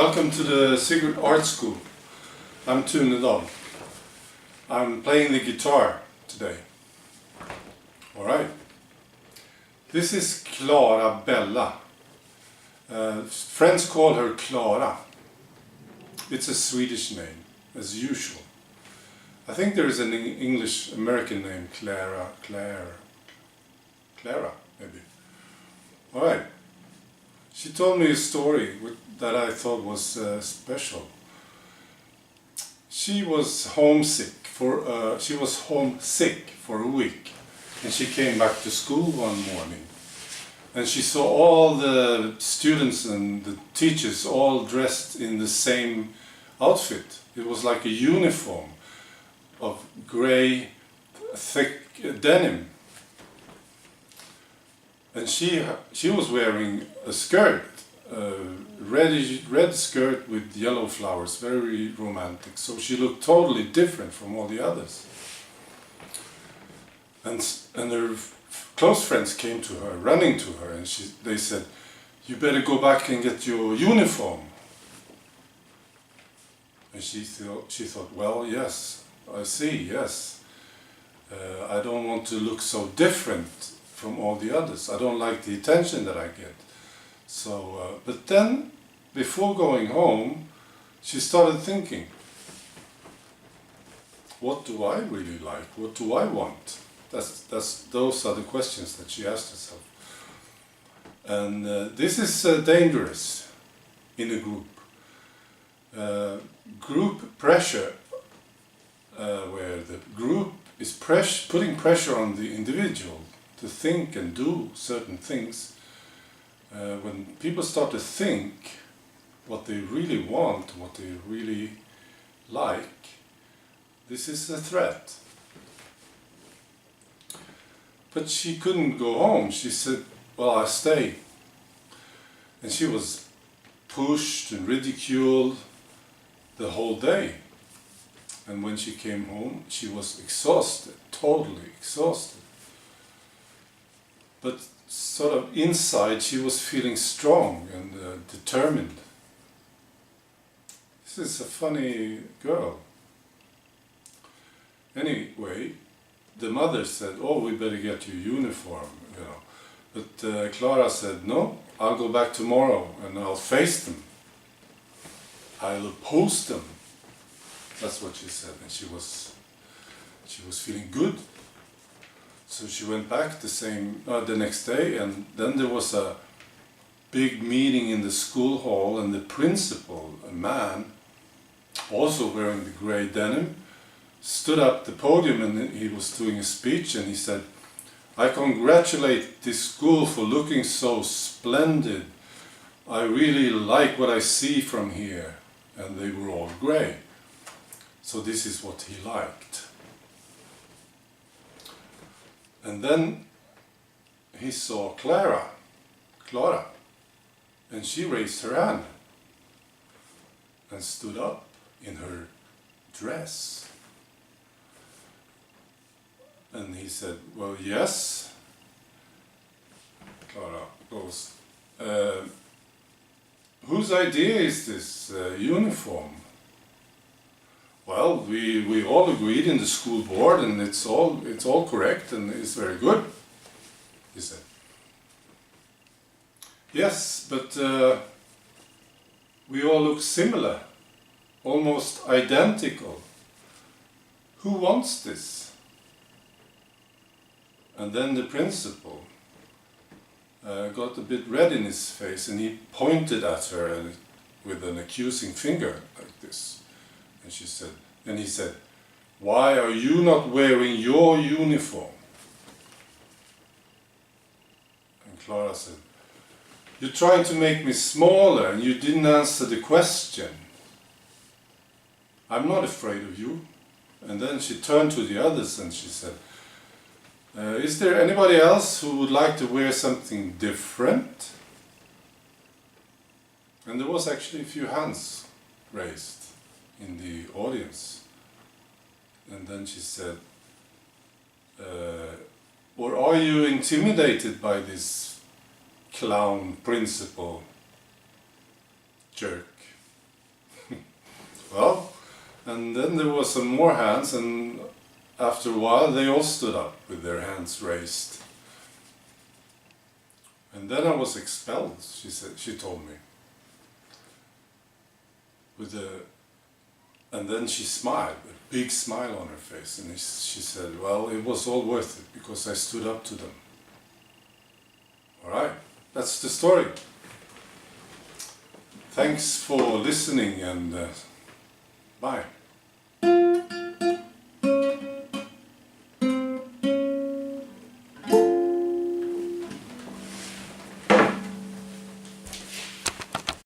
Welcome to the Secret Art School. I'm Tune Dog. I'm playing the guitar today. Alright. This is Klara Bella. Friends call her Klara. It's a Swedish name, as usual. I think there is an English American name, Klara, maybe. Alright. She told me a story that I thought was special. She was homesick for a week, and she came back to school one morning, and she saw all the students and the teachers all dressed in the same outfit. It was like a uniform of grey, thick denim. And she was wearing a skirt, a red skirt with yellow flowers, very romantic. So she looked totally different from all the others. And her close friends came to her, running to her, and they said, "You better go back and get your uniform." And she thought, well, yes, I see, yes. I don't want to look so different from all the others. I don't like the attention that I get. So, but then, before going home, she started thinking, what do I really like? What do I want? Those are the questions that she asked herself. And this is dangerous in a group. Group pressure, where the group is putting pressure on the individual to think and do certain things. When people start to think what they really want, what they really like, this is a threat. But she couldn't go home. She said, well, I'll stay. And she was pushed and ridiculed the whole day. And when she came home, she was exhausted, totally exhausted. But sort of inside, she was feeling strong and determined. This is a funny girl. Anyway, the mother said, "Oh, we better get your uniform, you know." But Klara said, "No, I'll go back tomorrow and I'll face them. I'll oppose them." That's what she said, and she was feeling good. So she went back the next day, and then there was a big meeting in the school hall, and the principal, a man, also wearing the grey denim, stood up at the podium, and he was doing a speech, and he said, "I congratulate this school for looking so splendid. I really like what I see from here." And they were all grey. So this is what he liked. And then he saw Klara, and she raised her hand and stood up in her dress. And he said, "Well, yes." Klara goes, "Whose idea is this uniform?" "Well, we all agreed in the school board, and it's all correct, and it's very good," he said. "Yes, but we all look similar, almost identical. Who wants this?" And then the principal got a bit red in his face, and he pointed at her with an accusing finger like this. And he said, "Why are you not wearing your uniform?" And Klara said, "You're trying to make me smaller, and you didn't answer the question. I'm not afraid of you." And then she turned to the others and she said, "Is there anybody else who would like to wear something different?" And there was actually a few hands raised in the audience. And then she said, "Or are you intimidated by this clown principal jerk?" Well, and then there was some more hands, and after a while they all stood up with their hands raised. And then I was expelled, she told me. And then she smiled, a big smile on her face, and she said, well, it was all worth it because I stood up to them. Alright, that's the story. Thanks for listening, and bye.